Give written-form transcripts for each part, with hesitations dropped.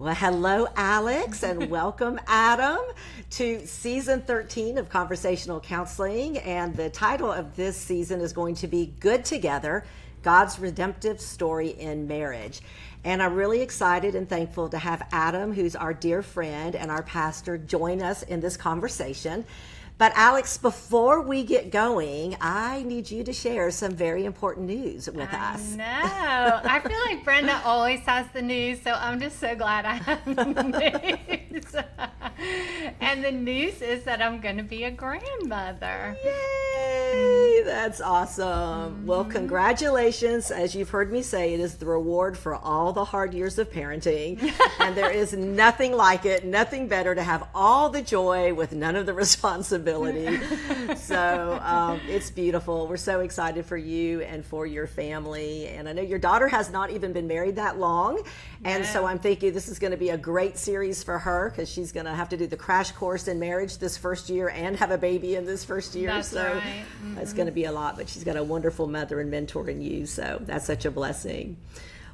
Well, hello, Alex, and welcome, Adam, to season 13 of Conversational Counseling. And the title of this season is going to be Good Together, God's Redemptive Story in Marriage. And I'm really excited and thankful to have Adam, who's our dear friend and our pastor, join us in this conversation. But Alex, before we get going, I need you to share some very important news with us. No, I feel like Brenda always has the news, so I'm just so glad I have the news. And the news is that I'm going to be a grandmother. Yay! That's awesome. Well, congratulations. As you've heard me say, it is the reward for all the hard years of parenting. And there is nothing like it, nothing better to have all the joy with none of the responsibility. So it's beautiful. We're so excited for you and for your family. And I know your daughter has not even been married that long. And so I'm thinking this is going to be a great series for her because she's going to have to do the crash course in marriage this first year and have a baby in this first year. That's so right. It's going to be a lot, but she's got a wonderful mother and mentor in you. So that's such a blessing.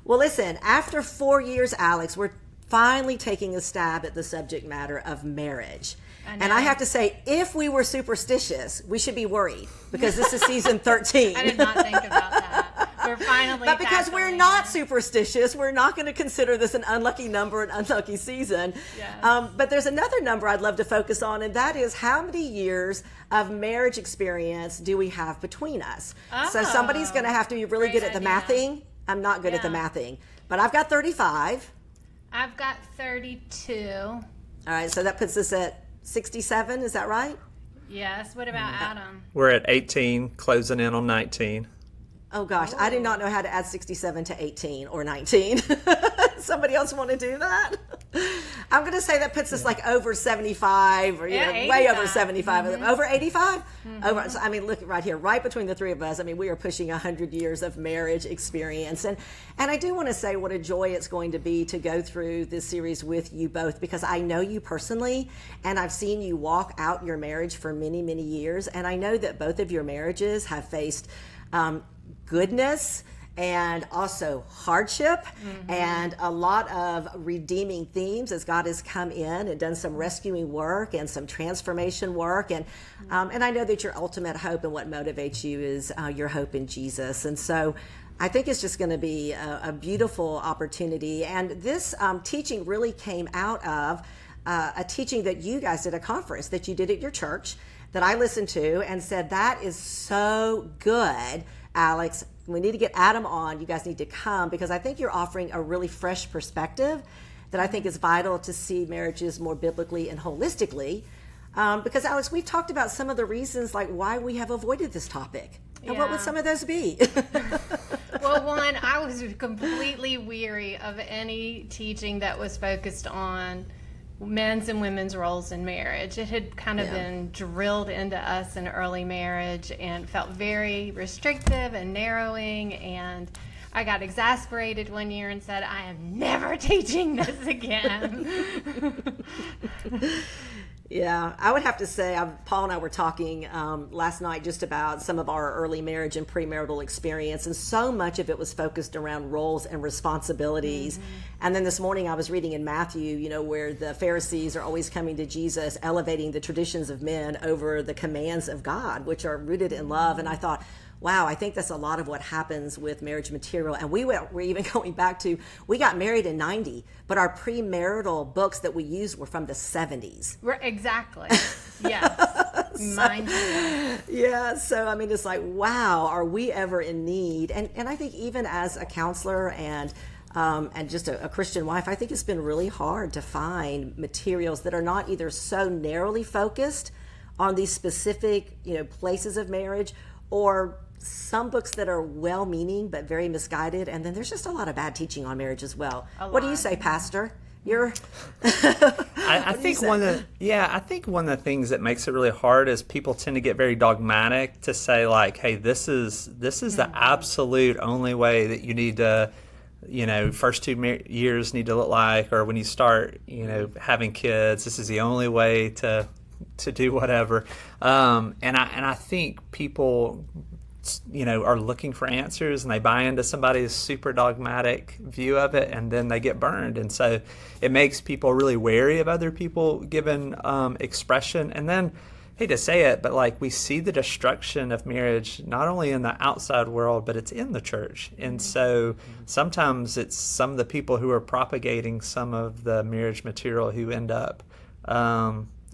Well, listen, after 4 years, Alex, we're finally taking a stab at the subject matter of marriage. And I have to say, if we were superstitious, we should be worried because this is season 13. I did not think about that. We're finally But because we're not superstitious, we're not going to consider this an unlucky number, an unlucky season. Yes. But there's another number I'd love to focus on, and that is how many years of marriage experience do we have between us? So somebody's going to have to be really good at the mathing. I'm not good at the mathing, but I've got 35. I've got 32. All right, so that puts us at 67, is that right? Yes. What about Adam? We're at 18, closing in on 19. Oh gosh, I do not know how to add 67 to 18 or 19. Somebody else want to do that? I'm going to say that puts us like over 75 or way over 75. Over 85? Over. So, I mean, look right here, right between the three of us. I mean, we are pushing 100 years of marriage experience. And I do want to say what a joy it's going to be to go through this series with you both because I know you personally and I've seen you walk out your marriage for many, many years. And I know that both of your marriages have faced goodness and also hardship and a lot of redeeming themes as God has come in and done some rescuing work and some transformation work. And I know that your ultimate hope and what motivates you is your hope in Jesus. And so I think it's just going to be a beautiful opportunity. And this teaching really came out of a teaching that you guys did at a conference that you did at your church that I listened to and said, that is so good, Alex. We need to get Adam on. You guys need to come because I think you're offering a really fresh perspective that I think is vital to see marriages more biblically and holistically. Because Alex, we've talked about some of the reasons like why we have avoided this topic. And what would some of those be? Well, one, I was completely weary of any teaching that was focused on men's and women's roles in marriage. It had kind of been drilled into us in early marriage and felt very restrictive and narrowing. And I got exasperated one year and said, I am never teaching this again. Yeah, I would have to say, Paul and I were talking last night just about some of our early marriage and premarital experience, and so much of it was focused around roles and responsibilities. And then this morning I was reading in Matthew, where the Pharisees are always coming to Jesus, elevating the traditions of men over the commands of God, which are rooted in love. And I thought, wow, I think that's a lot of what happens with marriage material. And we're even going back to, we got married in 90, but our premarital books that we used were from the 70s. Exactly. Yes. Mine too. Yeah. So, I mean, it's like, wow, are we ever in need? And I think even as a counselor and just a Christian wife, I think it's been really hard to find materials that are not either so narrowly focused on these specific, places of marriage, or some books that are well-meaning but very misguided, and then there's just a lot of bad teaching on marriage as well. What do you say, Pastor? I think one of the things that makes it really hard is people tend to get very dogmatic to say like, hey, this is the absolute only way that you need to, first 2 years need to look like, or when you start, having kids, this is the only way to do whatever. And I think people are looking for answers, and they buy into somebody's super dogmatic view of it, and then they get burned. And so it makes people really wary of other people giving expression. And then, hate to say it, but like, we see the destruction of marriage not only in the outside world, but it's in the church. And so sometimes it's some of the people who are propagating some of the marriage material who end up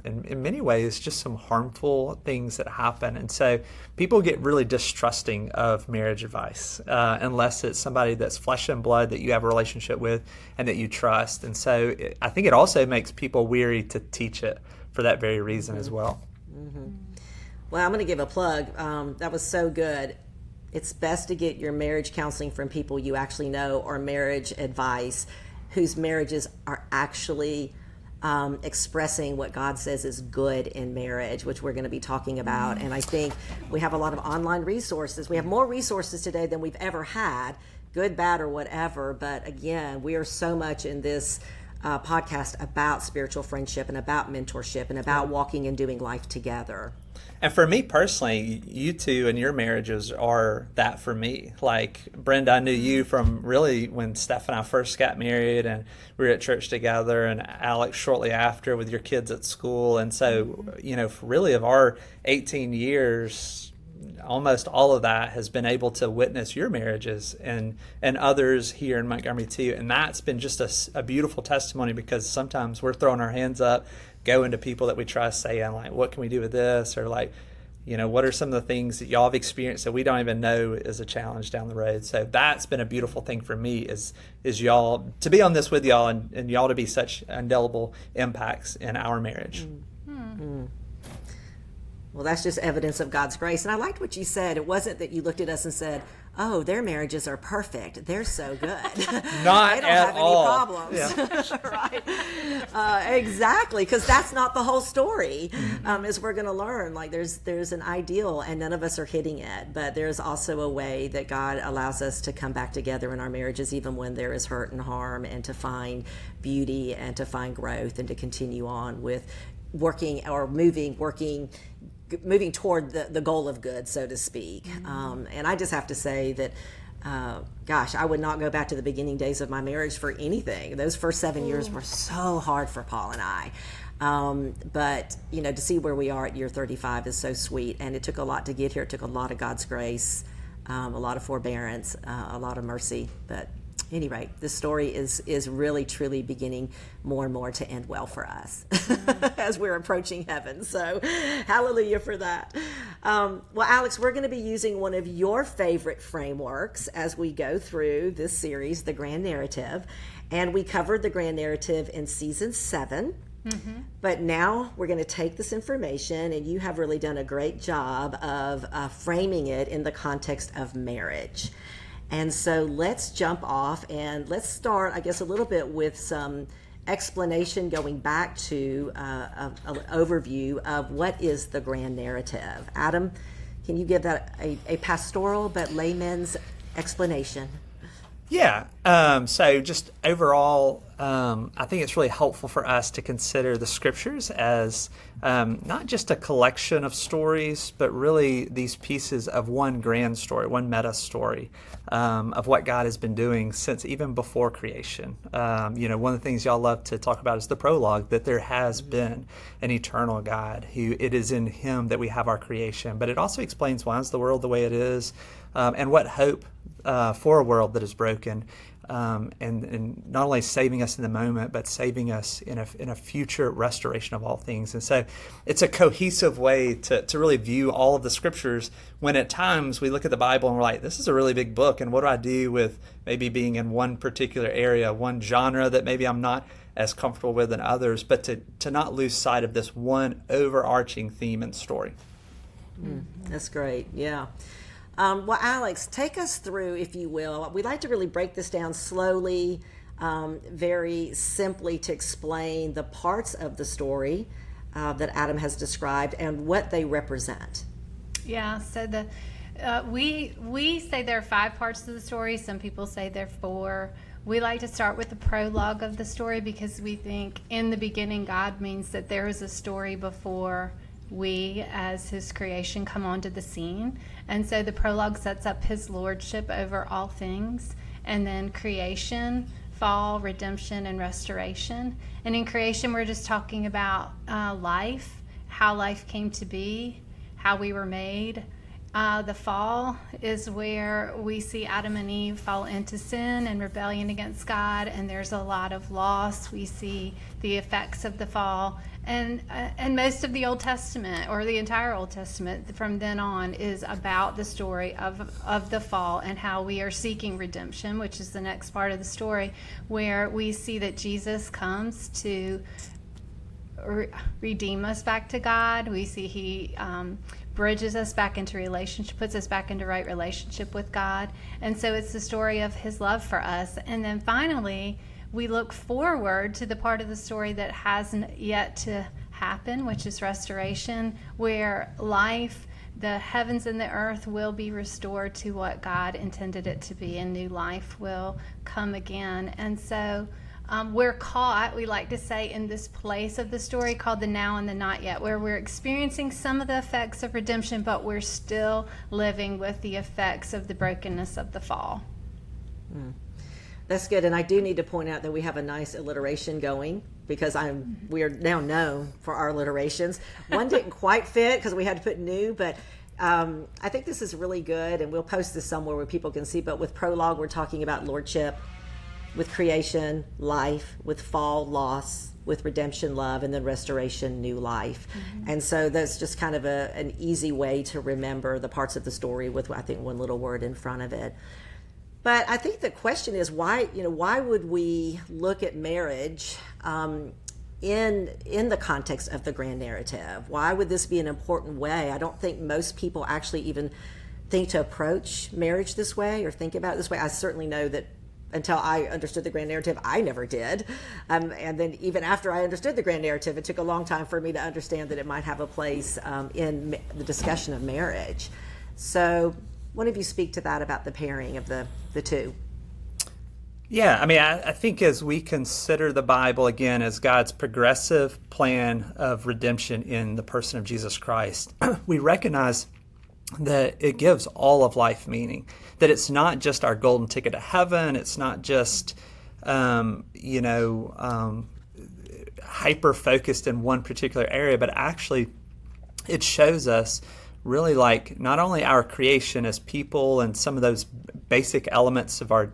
in many ways just some harmful things that happen. And so people get really distrusting of marriage advice unless it's somebody that's flesh and blood that you have a relationship with and that you trust. And so I think it also makes people weary to teach it for that very reason as well. Well, I'm going to give a plug. That was so good. It's best to get your marriage counseling from people you actually know, or marriage advice whose marriages are actually expressing what God says is good in marriage, which we're going to be talking about. And I think we have a lot of online resources. We have more resources today than we've ever had, good, bad, or whatever. But again, we are so much in this podcast about spiritual friendship and about mentorship and about walking and doing life together. And for me personally, you two and your marriages are that for me. Like, Brenda, I knew you from really when Steph and I first got married, and we were at church together, and Alex shortly after with your kids at school. And so, really of our 18 years, almost all of that has been able to witness your marriages and others here in Montgomery too. And that's been just a beautiful testimony, because sometimes we're throwing our hands up, going to people that we trust, saying like, what can we do with this? Or like, what are some of the things that y'all have experienced that we don't even know is a challenge down the road? So that's been a beautiful thing for me is y'all to be on this with y'all, and y'all to be such indelible impacts in our marriage. Well, that's just evidence of God's grace. And I liked what you said. It wasn't that you looked at us and said, oh, their marriages are perfect. They're so good. Not they don't at have all. any problems. Yeah. Right. Exactly. Because that's not the whole story, as we're going to learn. Like, there's an ideal, and none of us are hitting it. But there's also a way that God allows us to come back together in our marriages, even when there is hurt and harm, and to find beauty and to find growth and to continue on with moving toward the goal of good, so to speak. And I just have to say that, I would not go back to the beginning days of my marriage for anything. Those first 7 years were so hard for Paul and I. But, to see where we are at year 35 is so sweet. And it took a lot to get here. It took a lot of God's grace, a lot of forbearance, a lot of mercy. But at any rate, this story is really, truly beginning more and more to end well for us as we're approaching heaven. So hallelujah for that. Well, Alex, we're going to be using one of your favorite frameworks as we go through this series, The Grand Narrative. And we covered the Grand Narrative in season 7. But now we're going to take this information, and you have really done a great job of framing it in the context of marriage. And so let's jump off, and let's start, I guess, a little bit with some explanation going back to an overview of what is the grand narrative. Adam, can you give that a pastoral but layman's explanation? Yeah. So just overall, I think it's really helpful for us to consider the scriptures as not just a collection of stories, but really these pieces of one grand story, one meta story of what God has been doing since even before creation. One of the things y'all love to talk about is the prologue, that there has been an eternal God, who it is in him that we have our creation. But it also explains why is the world the way it is, and what hope for a world that is broken, and not only saving us in the moment, but saving us in a future restoration of all things. And so it's a cohesive way to really view all of the scriptures, when at times we look at the Bible and we're like, this is a really big book, and what do I do with maybe being in one particular area, one genre that maybe I'm not as comfortable with than others, but to not lose sight of this one overarching theme and story. That's great. Yeah. Well, Alex, take us through, if you will. We'd like to really break this down slowly, very simply, to explain the parts of the story that Adam has described and what they represent. Yeah, so we say there are 5 parts of the story. Some people say there are 4. We like to start with the prologue of the story, because we think in the beginning God means that there is a story before we as his creation come onto the scene. And so the prologue sets up his lordship over all things, and then creation, fall, redemption, and restoration. And in creation, we're just talking about life, how life came to be, how we were made. The fall is where we see Adam and Eve fall into sin and rebellion against God, and there's a lot of loss. We see the effects of the fall. And most of the Old Testament, or the entire Old Testament from then on, is about the story of the fall and how we are seeking redemption, which is the next part of the story, where we see that Jesus comes to redeem us back to God. We see he bridges us back into relationship, puts us back into right relationship with God. And so it's the story of his love for us. And then finally, we look forward to the part of the story that hasn't yet to happen, which is restoration, where life, the heavens and the earth, will be restored to what God intended it to be, and new life will come again. And so we're caught, we like to say, in this place of the story called the now and the not yet, where we're experiencing some of the effects of redemption, but we're still living with the effects of the brokenness of the fall. That's good. And I do need to point out that we have a nice alliteration going, because we are now known for our alliterations. One didn't quite fit because we had to put new, but I think this is really good, and we'll post this somewhere where people can see. But with prologue, we're talking about lordship; with creation, life; with fall, loss; with redemption, love; and then restoration, new life. And so that's just kind of an easy way to remember the parts of the story with, I think, one little word in front of it. But I think the question is, why would we look at marriage in the context of the grand narrative? Why would this be an important way? I don't think most people actually even think to approach marriage this way or think about it this way. I certainly know that until I understood the grand narrative, I never did. And then even after I understood the grand narrative, it took a long time for me to understand that it might have a place in the discussion of marriage. So one of you speak to that about the pairing of the two. Yeah, I mean, I think as we consider the Bible, again, as God's progressive plan of redemption in the person of Jesus Christ, we recognize that it gives all of life meaning, that it's not just our golden ticket to heaven, it's not just, hyper-focused in one particular area, but actually it shows us really like not only our creation as people and some of those basic elements of our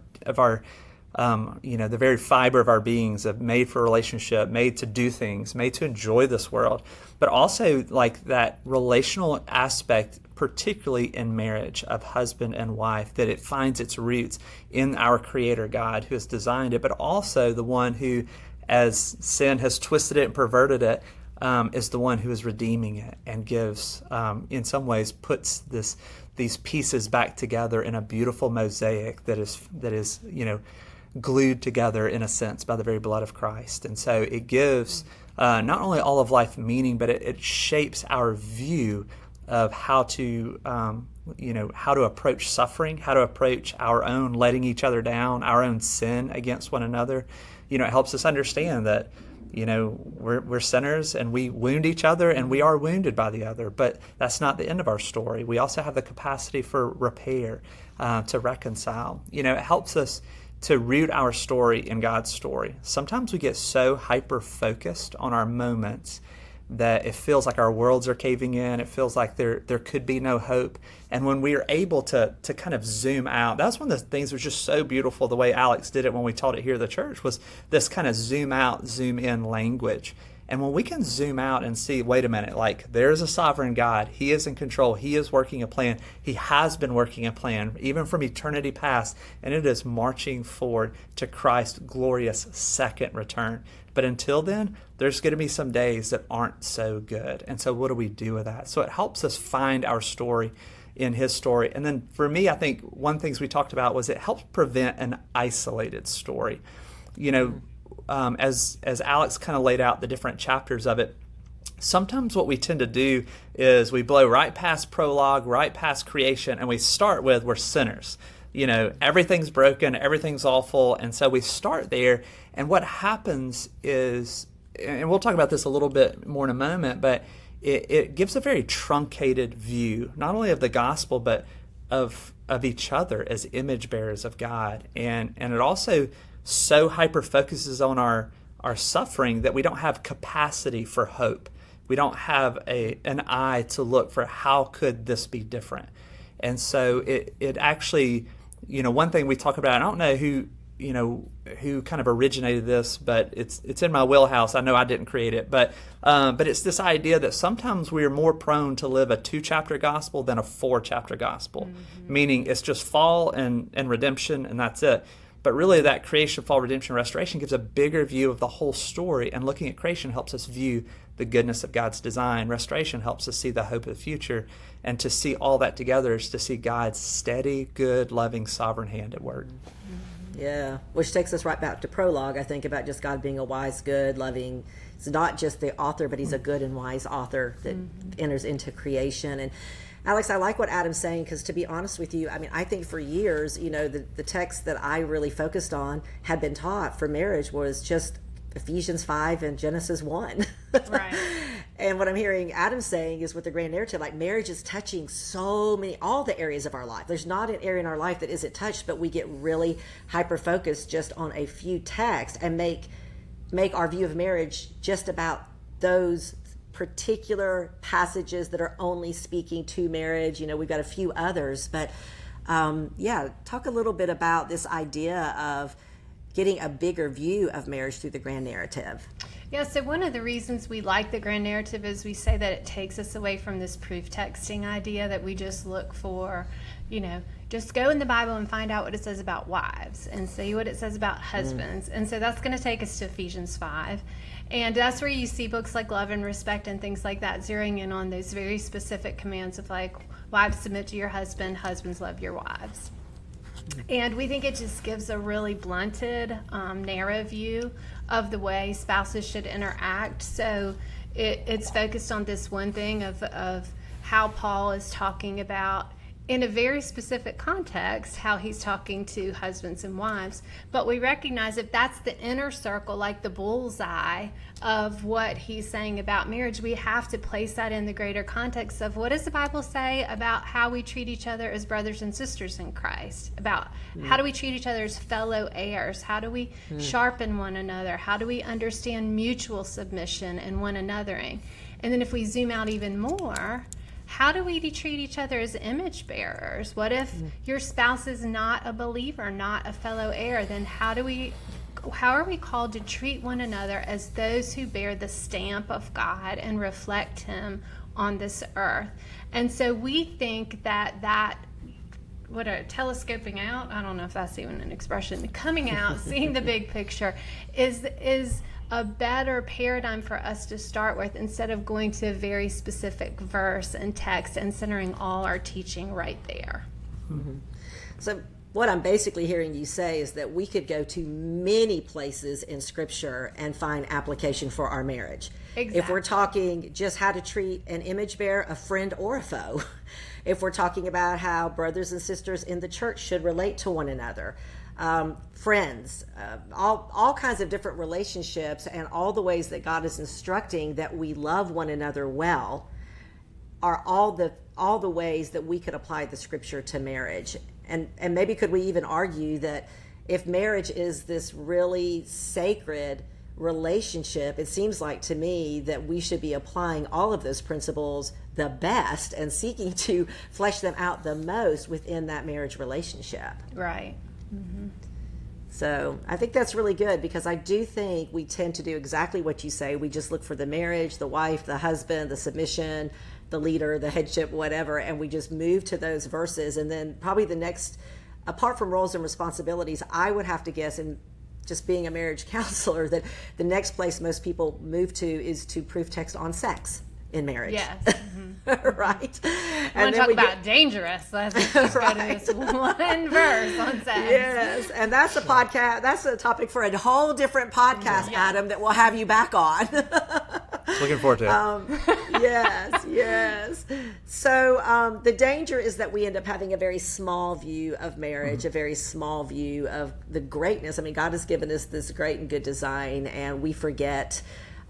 the very fiber of our beings, of made for relationship, made to do things, made to enjoy this world, but also like that relational aspect, particularly in marriage, of husband and wife, that it finds its roots in our Creator God who has designed it, but also the one who, as sin has twisted it and perverted it, is the one who is redeeming it and gives, in some ways, puts these pieces back together in a beautiful mosaic that is glued together in a sense by the very blood of Christ. And so it gives not only all of life meaning, but it shapes our view of how to approach suffering, how to approach our own letting each other down, our own sin against one another. It helps us understand that we're sinners and we wound each other and we are wounded by the other, but that's not the end of our story. We also have the capacity for repair, to reconcile. It helps us to root our story in God's story. Sometimes we get so hyper-focused on our moments that it feels like our worlds are caving in. It feels like there could be no hope. And when we are able to kind of zoom out, that's one of the things that was just so beautiful, the way Alex did it when we taught it here at the church, was this kind of zoom out, zoom in language. And when we can zoom out and see, wait a minute, like there's a sovereign God. He is in control. He is working a plan. He has been working a plan, even from eternity past, and it is marching forward to Christ's glorious second return. But until then, there's going to be some days that aren't so good. And so what do we do with that? So it helps us find our story in his story. And then for me, I think one of the things we talked about was it helps prevent an isolated story. As Alex kind of laid out the different chapters of it, sometimes what we tend to do is we blow right past prologue, right past creation, and we start with we're sinners. Everything's broken, everything's awful, and so we start there. And what happens is, and we'll talk about this a little bit more in a moment, but it gives a very truncated view, not only of the gospel, but of each other as image bearers of God. And it also so hyper focuses on our suffering that we don't have capacity for hope. We don't have an eye to look for how could this be different. And so it actually, one thing we talk about, I don't know who kind of originated this, but it's in my wheelhouse. I know I didn't create it, but it's this idea that sometimes we are more prone to live a 2-chapter gospel than a 4-chapter gospel, meaning it's just fall and redemption, and that's it. But really that creation, fall, redemption, restoration gives a bigger view of the whole story, and looking at creation helps us view the goodness of God's design. Restoration helps us see the hope of the future, and to see all that together is to see God's steady, good, loving, sovereign hand at work. Yeah, which takes us right back to prologue, I think, about just God being a wise, good, loving. It's not just the author, but he's a good and wise author that enters into creation. And Alex, I like what Adam's saying, because to be honest with you, I mean, I think for years, the text that I really focused on had been taught for marriage was just Ephesians 5 and Genesis 1. Right. And what I'm hearing Adam saying is with the grand narrative, like marriage is touching all the areas of our life. There's not an area in our life that isn't touched, but we get really hyper-focused just on a few texts and make our view of marriage just about those particular passages that are only speaking to marriage. We've got a few others, but talk a little bit about this idea of getting a bigger view of marriage through the grand narrative. Yeah, so one of the reasons we like the grand narrative is we say that it takes us away from this proof texting idea that we just look for, just go in the Bible and find out what it says about wives and see what it says about husbands. And so that's going to take us to Ephesians 5. And that's where you see books like Love and Respect and things like that zeroing in on those very specific commands of like, wives submit to your husband, husbands love your wives. And we think it just gives a really blunted, narrow view of the way spouses should interact. So it's focused on this one thing of how Paul is talking about, in a very specific context, how he's talking to husbands and wives. But we recognize if that's the inner circle, like the bullseye of what he's saying about marriage, we have to place that in the greater context of what does the Bible say about how we treat each other as brothers and sisters in Christ, about how do we treat each other as fellow heirs, how do we sharpen one another, how do we understand mutual submission and one anothering. And then if we zoom out even more, how do we treat each other as image bearers? What if your spouse is not a believer, not a fellow heir? Then how are we called to treat one another as those who bear the stamp of God and reflect him on this earth? And so we think that telescoping out, I don't know if that's even an expression, coming out, seeing the big picture is a better paradigm for us to start with, instead of going to a very specific verse and text and centering all our teaching right there. So what I'm basically hearing you say is that we could go to many places in Scripture and find application for our marriage. Exactly. If we're talking just how to treat an image bearer, a friend or a foe. If we're talking about how brothers and sisters in the church should relate to one another. Friends, all kinds of different relationships, and all the ways that God is instructing that we love one another well are all the ways that we could apply the Scripture to marriage. And maybe could we even argue that if marriage is this really sacred relationship, it seems like to me that we should be applying all of those principles the best and seeking to flesh them out the most within that marriage relationship. Right. Mm-hmm. So I think that's really good, because I do think we tend to do exactly what you say. We just look for the marriage, the wife, the husband, the submission, the leader, the headship, whatever, and we just move to those verses. And then probably the next, apart from roles and responsibilities, I would have to guess, and just being a marriage counselor, that the next place most people move to is to proof text on sex in marriage. Yes. Mm-hmm. Right. I want to talk about dangerous. Let's just go to this one verse on sex. Yes, and that's a podcast. That's a topic for a whole different podcast, Adam, that we'll have you back on. Looking forward to it. Yes. So the danger is that we end up having a very small view of marriage, a very small view of the greatness. I mean, God has given us this great and good design, and we forget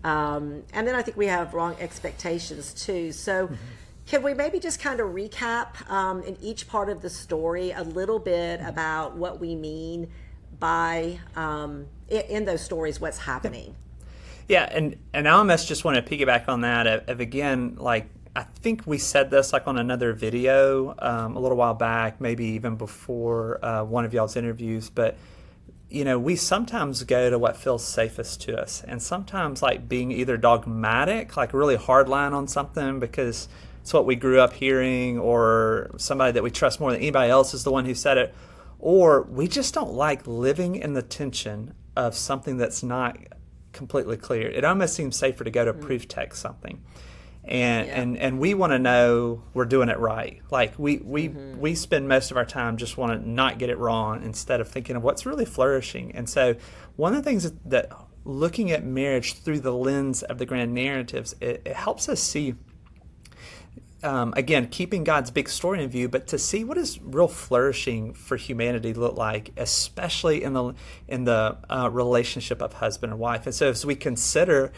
And then I think we have wrong expectations too. So can we maybe just kind of recap in each part of the story a little bit about what we mean by, in those stories, what's happening? Yeah, and I almost just want to piggyback on that of again, like, I think we said this like on another video a little while back, maybe even before one of y'all's interviews, but we sometimes go to what feels safest to us, and sometimes like being either dogmatic, like really hard line on something because it's what we grew up hearing, or somebody that we trust more than anybody else is the one who said it, or we just don't like living in the tension of something that's not completely clear. It almost seems safer to go to proof text something. And we want to know we're doing it right. Like we spend most of our time just want to not get it wrong instead of thinking of what's really flourishing. And so one of the things that looking at marriage through the lens of the grand narratives, it helps us see, again, keeping God's big story in view, but to see what does real flourishing for humanity look like, especially in the relationship of husband and wife. And so as we consider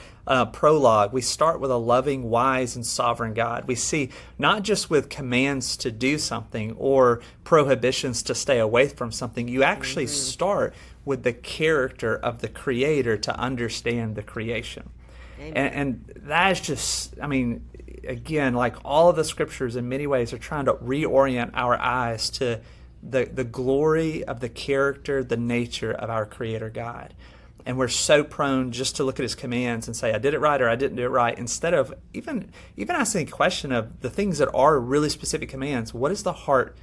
prologue, we start with a loving, wise, and sovereign God. We see not just with commands to do something or prohibitions to stay away from something. You actually start with the character of the Creator to understand the creation. And that is just, again, like all of the scriptures in many ways are trying to reorient our eyes to the glory of the character, the nature of our Creator God. And we're so prone just to look at his commands and say, I did it right or I didn't do it right, instead of even asking the question of the things that are really specific commands. What is the heart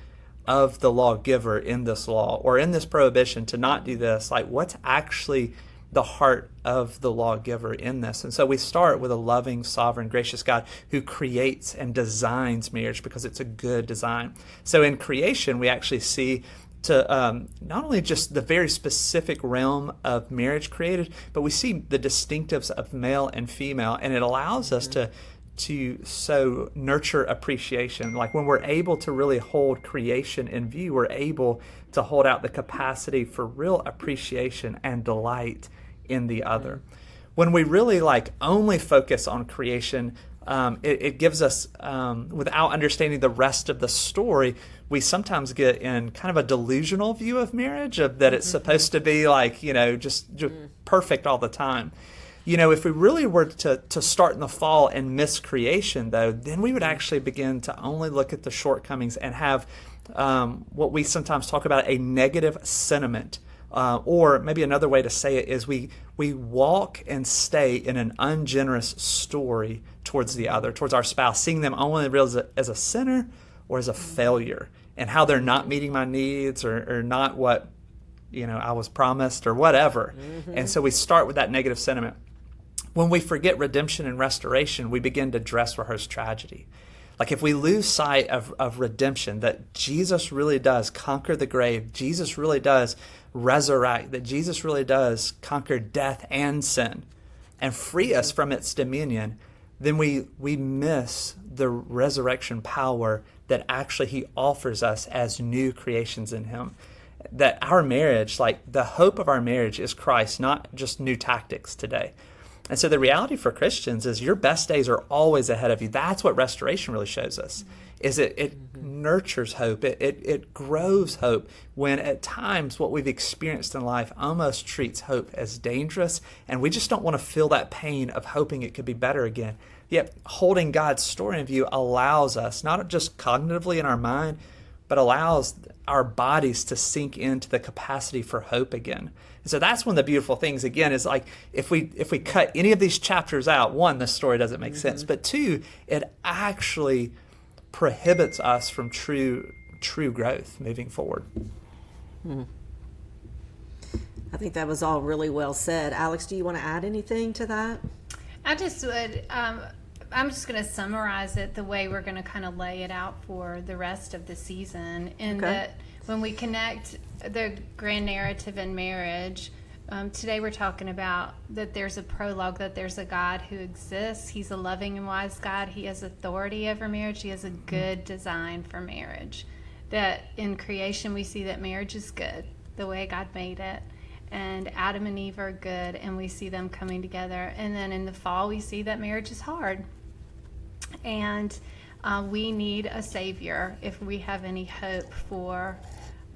of the lawgiver in this law or in this prohibition to not do this? Like, what's actually the heart of the lawgiver in this? And so we start with a loving, sovereign, gracious God who creates and designs marriage because it's a good design. So in creation, we actually see to not only just the very specific realm of marriage created, but we see the distinctives of male and female, and it allows us to so nurture appreciation. Like when we're able to really hold creation in view, we're able to hold out the capacity for real appreciation and delight in the other. When we really like only focus on creation, it gives us, without understanding the rest of the story, we sometimes get in kind of a delusional view of marriage, of that it's supposed to be like, just perfect all the time. If we really were to start in the fall and miss creation, though, then we would actually begin to only look at the shortcomings and have what we sometimes talk about a negative sentiment. Or maybe another way to say it is we walk and stay in an ungenerous story towards the other, towards our spouse, seeing them only as a sinner or as a failure, and how they're not meeting my needs or not what I was promised or whatever. And so we start with that negative sentiment. When we forget redemption and restoration, we begin to dress rehearse tragedy. Like if we lose sight of redemption, that Jesus really does conquer the grave, Jesus really does resurrect, that Jesus really does conquer death and sin and free us from its dominion, then we miss the resurrection power that actually he offers us as new creations in him. That our marriage, like the hope of our marriage is Christ, not just new tactics today. And so the reality for Christians is your best days are always ahead of you. That's what restoration really shows us, is it nurtures hope. It grows hope when at times what we've experienced in life almost treats hope as dangerous, and we just don't want to feel that pain of hoping it could be better again. Yet holding God's story in view allows us, not just cognitively in our mind, but allows our bodies to sink into the capacity for hope again. And so that's one of the beautiful things, again, is like if we cut any of these chapters out, one, the story doesn't make sense, but two, it actually prohibits us from true growth moving forward. I think that was all really well said. Alex, do you want to add anything to that? I just would. I'm just going to summarize it the way we're going to kind of lay it out for the rest of the season. That when we connect the grand narrative in marriage, today we're talking about that there's a prologue, that there's a God who exists. He's a loving and wise God. He has authority over marriage. He has a good design for marriage. That in creation we see that marriage is good, the way God made it. and Adam and Eve are good, and we see them coming together. And then in the fall, we see that marriage is hard. And we need a savior if we have any hope for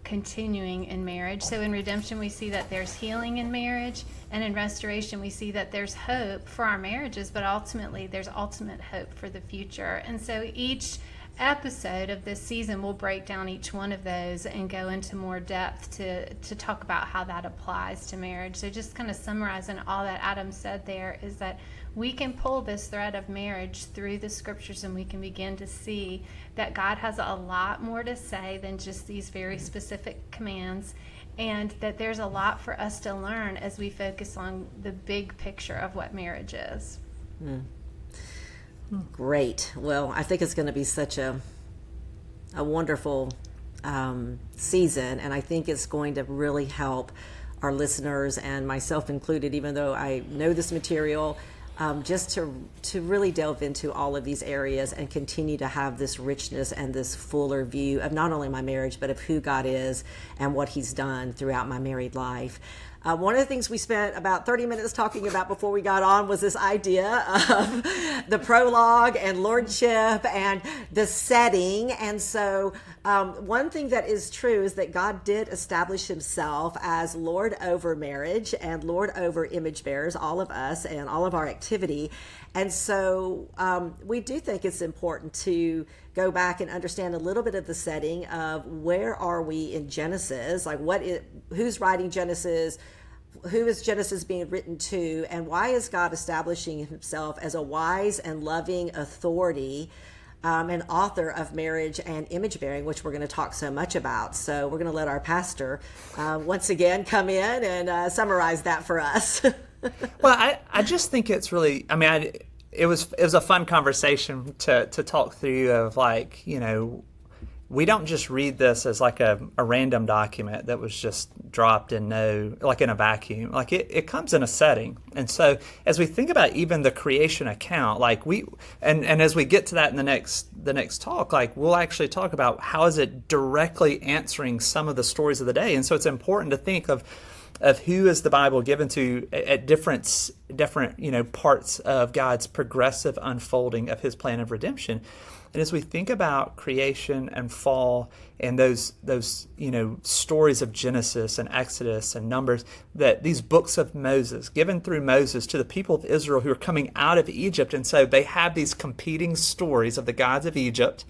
continuing in marriage. So in redemption, we see that there's healing in marriage, and in restoration, we see that there's hope for our marriages, but ultimately there's ultimate hope for the future. And so each episode of this season will break down each one of those and go into more depth to talk about how that applies to marriage. So just kind of summarizing all that Adam said there is that we can pull this thread of marriage through the scriptures, and we can begin to see that God has a lot more to say than just these very specific commands, and that there's a lot for us to learn as we focus on the big picture of what marriage is. Great. Well, I think it's going to be such a wonderful season, and I think it's going to really help our listeners, and myself included, even though I know this material, just to really delve into all of these areas and continue to have this richness and this fuller view of not only my marriage, but of who God is and what he's done throughout my married life. One of the things we spent about 30 minutes talking about before we got on was this idea of the prologue and lordship and the setting. And so one thing that is true is that God did establish himself as Lord over marriage and Lord over image bearers, all of us and all of our activity. And so we do think it's important to go back and understand a little bit of the setting of where are we in Genesis, like who's writing Genesis, who is Genesis being written to, and why is God establishing himself as a wise and loving authority and author of marriage and image bearing, which we're going to talk so much about. So we're going to let our pastor once again come in and summarize that for us. Well, I just think it's really, it was a fun conversation to talk through of, like, we don't just read this as like a random document that was just dropped in like in a vacuum. Like it comes in a setting. And so as we think about even the creation account, like and as we get to that in the next talk, like we'll actually talk about how is it directly answering some of the stories of the day. And so it's important to think of who is the Bible given to at different parts of God's progressive unfolding of his plan of redemption. And as we think about creation and fall and those stories of Genesis and Exodus and Numbers, that these books of Moses, given through Moses to the people of Israel who are coming out of Egypt, and so they have these competing stories of the gods of Egypt,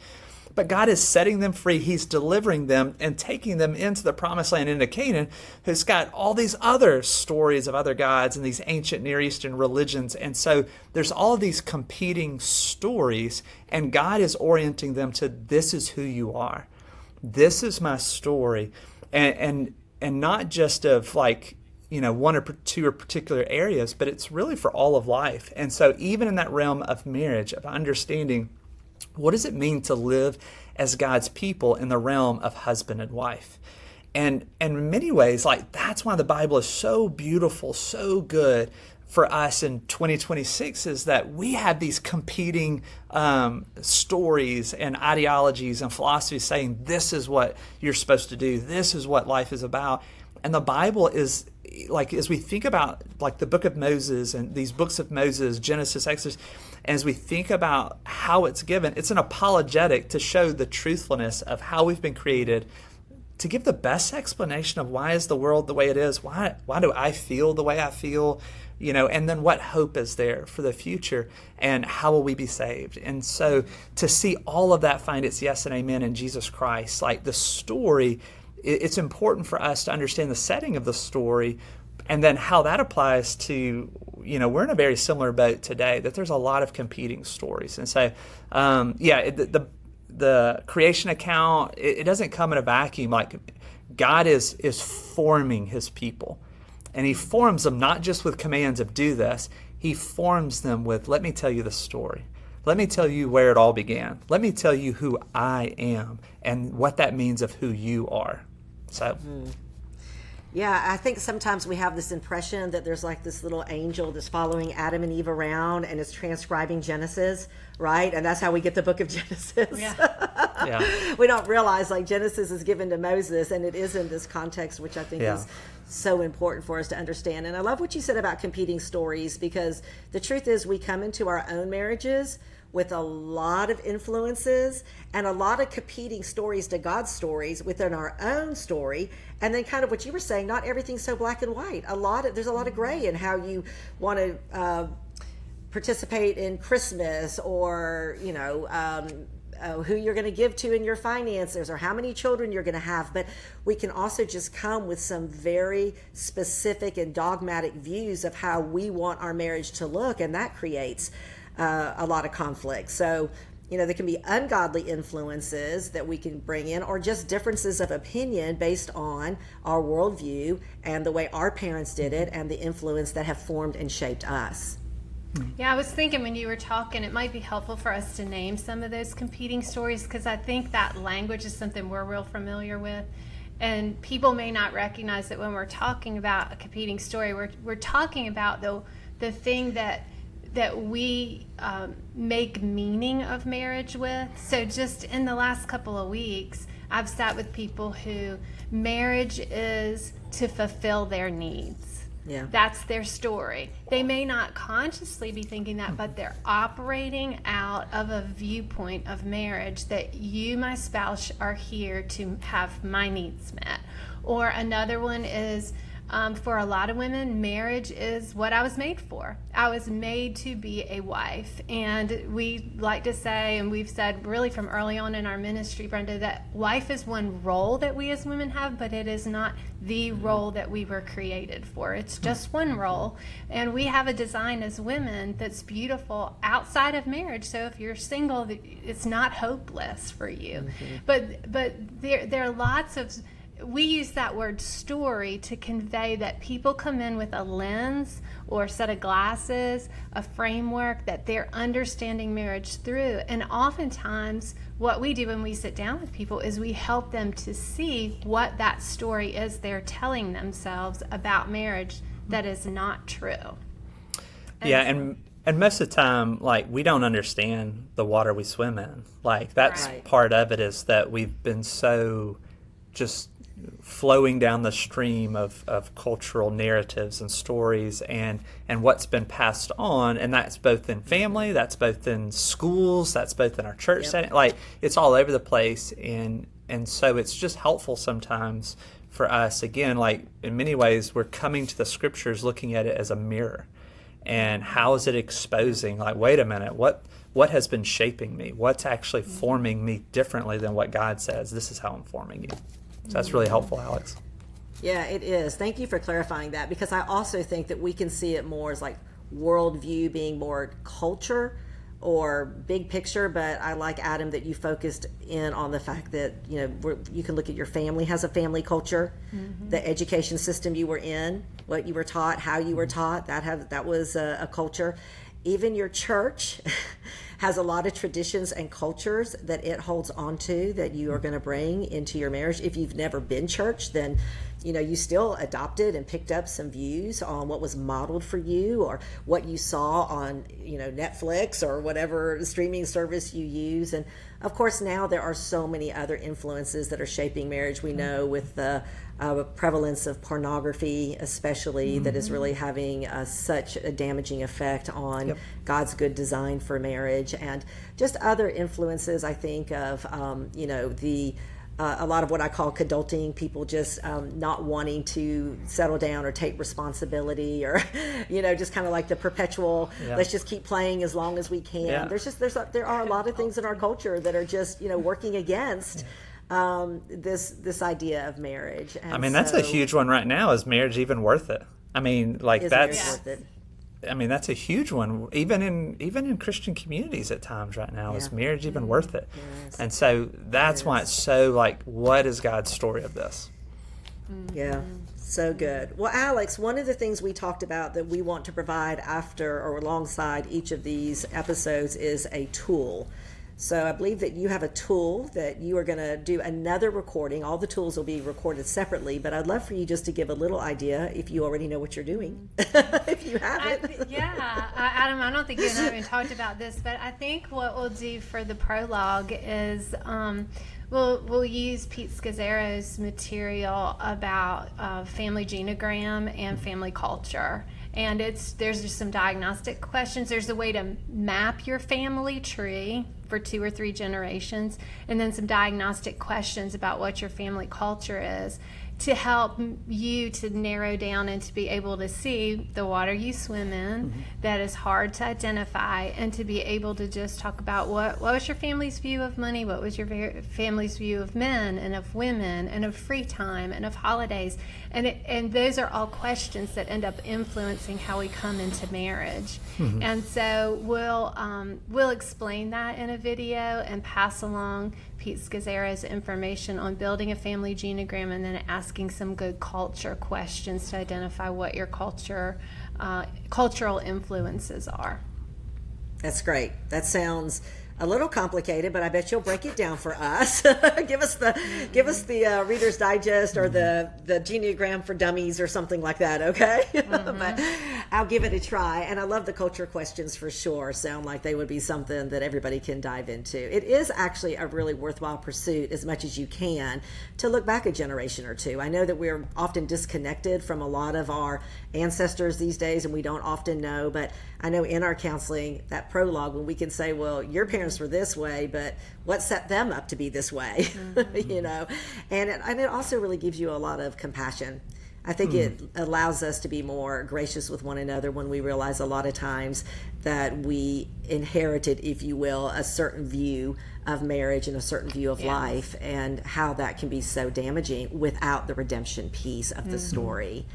but God is setting them free. He's delivering them and taking them into the promised land, into Canaan, who's got all these other stories of other gods and these ancient Near Eastern religions. And so there's all these competing stories, and God is orienting them to, this is who you are. This is my story. And not just of like, one or two or particular areas, but it's really for all of life. And so even in that realm of marriage, of understanding, what does it mean to live as God's people in the realm of husband and wife? And in many ways, like that's why the Bible is so beautiful, so good for us in 2026, is that we have these competing stories and ideologies and philosophies saying this is what you're supposed to do, this is what life is about. And the Bible is, like, as we think about like the book of Moses and these books of Moses, Genesis, Exodus, and as we think about how it's given, it's an apologetic to show the truthfulness of how we've been created, to give the best explanation of why is the world the way it is, why do I feel the way I feel, and then what hope is there for the future, and how will we be saved? And so to see all of that find its yes and amen in Jesus Christ, like the story, it's important for us to understand the setting of the story, and then how that applies to, we're in a very similar boat today, that there's a lot of competing stories. And so, the creation account, it doesn't come in a vacuum. Like God is forming his people, and he forms them not just with commands of do this. He forms them with, let me tell you the story. Let me tell you where it all began. Let me tell you who I am and what that means of who you are. So. Yeah, I think sometimes we have this impression that there's like this little angel that's following Adam and Eve around and is transcribing Genesis, right? And that's how we get the book of Genesis. Yeah. We don't realize like Genesis is given to Moses, and it is in this context, which I think is so important for us to understand. And I love what you said about competing stories, because the truth is we come into our own marriages with a lot of influences and a lot of competing stories to God's stories within our own story. And then kind of what you were saying, not everything's so black and white. There's a lot of gray in how you want to participate in Christmas, or, who you're going to give to in your finances, or how many children you're going to have. But we can also just come with some very specific and dogmatic views of how we want our marriage to look, and that creates a lot of conflict. So, there can be ungodly influences that we can bring in, or just differences of opinion based on our worldview and the way our parents did it and the influence that have formed and shaped us. Yeah, I was thinking when you were talking, it might be helpful for us to name some of those competing stories, because I think that language is something we're real familiar with. And people may not recognize that when we're talking about a competing story, we're talking about the thing that we make meaning of marriage with. So just in the last couple of weeks, I've sat with people who marriage is to fulfill their needs. Yeah. That's their story. They may not consciously be thinking that, but they're operating out of a viewpoint of marriage that you, my spouse, are here to have my needs met. Or another one is, for a lot of women, marriage is what I was made for. I was made to be a wife. And we like to say, and we've said really from early on in our ministry, Brenda, that wife is one role that we as women have, but it is not the role that we were created for. It's just one role. And we have a design as women that's beautiful outside of marriage. So if you're single, it's not hopeless for you. Mm-hmm. But there are lots of... We use that word story to convey that people come in with a lens or a set of glasses, a framework that they're understanding marriage through. And oftentimes what we do when we sit down with people is we help them to see what that story is they're telling themselves about marriage that is not true. And most of the time, like, we don't understand the water we swim in. Like, that's part of it, is that we've been so just flowing down the stream of cultural narratives and stories and what's been passed on, and that's both in family, that's both in schools, that's both in our church setting. Like, it's all over the place, and so it's just helpful sometimes for us, again, like, in many ways we're coming to the scriptures looking at it as a mirror, and how is it exposing, like, wait a minute, what has been shaping me, what's actually forming me differently than what God says, this is how I'm forming you. So that's really helpful, Alex. Yeah, it is. Thank you for clarifying that, because I also think that we can see it more as like worldview being more culture or big picture. But I like, Adam, that you focused in on the fact that, you can look at your family has a family culture, the education system you were in, what you were taught, how you were taught, that was a culture. Even your church has a lot of traditions and cultures that it holds on to that you are going to bring into your marriage. If you've never been church, then you still adopted and picked up some views on what was modeled for you, or what you saw on Netflix or whatever streaming service you use. And of course now there are so many other influences that are shaping marriage. We know with the prevalence of pornography especially, that is really having such a damaging effect on God's good design for marriage, and just other influences, I think, of a lot of what I call adulting, people just not wanting to settle down or take responsibility, or just kind of like the perpetual let's just keep playing as long as we can. There are a lot of things in our culture that are just working against this idea of marriage. And I mean, that's a huge one right now. Is marriage even worth it? I mean, like, that's worth it? I mean, that's a huge one, even in Christian communities at times right now. Is marriage even worth it? Yes. And so that's why it's so, like, what is God's story of this? Yeah, so good. Well, Alex, one of the things we talked about that we want to provide after or alongside each of these episodes is a tool So I believe that you have a tool that you are going to do another recording. All the tools will be recorded separately, but I'd love for you just to give a little idea if you already know what you're doing, if you haven't. Adam, I don't think you and I even talked about this, but I think what we'll do for the prologue is we'll use Pete Scazzero's material about family genogram and family culture. And there's just some diagnostic questions. There's a way to map your family tree for 2 or 3 generations, and then some diagnostic questions about what your family culture is to help you to narrow down and to be able to see the water you swim in that is hard to identify, and to be able to just talk about what was your family's view of money, what was your family's view of men and of women and of free time and of holidays, and those are all questions that end up influencing how we come into marriage. And so we'll explain that in a video and pass along Pete Scazzero's information on building a family genogram, and then asking some good culture questions to identify what your cultural influences are. That's great. That sounds a little complicated, but I bet you'll break it down for us. give us the Reader's Digest or the Geneagram for Dummies or something like that, okay? But I'll give it a try. And I love the culture questions for sure. Sound like they would be something that everybody can dive into. It is actually a really worthwhile pursuit, as much as you can, to look back a generation or two. I know that we're often disconnected from a lot of our ancestors these days, and we don't often know, but I know in our counseling, that prologue, when we can say, well, your parents were this way, but what set them up to be this way? You know, and it also really gives you a lot of compassion. I think it allows us to be more gracious with one another when we realize a lot of times that we inherited, if you will, a certain view of marriage and a certain view of life, and how that can be so damaging without the redemption piece of the story.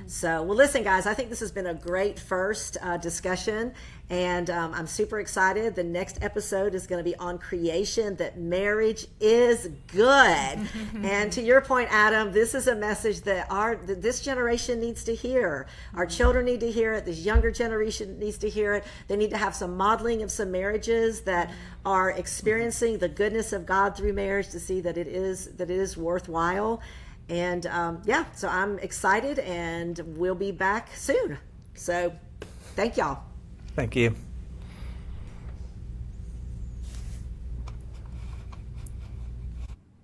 So, well, listen, guys, I think this has been a great first discussion, and I'm super excited. The next episode is going to be on creation, that marriage is good. And to your point, Adam, this is a message that this generation needs to hear. Our children need to hear it. This younger generation needs to hear it. They need to have some modeling of some marriages that are experiencing the goodness of God through marriage, to see that it is worthwhile. And so I'm excited, and we'll be back soon. So thank y'all. Thank you.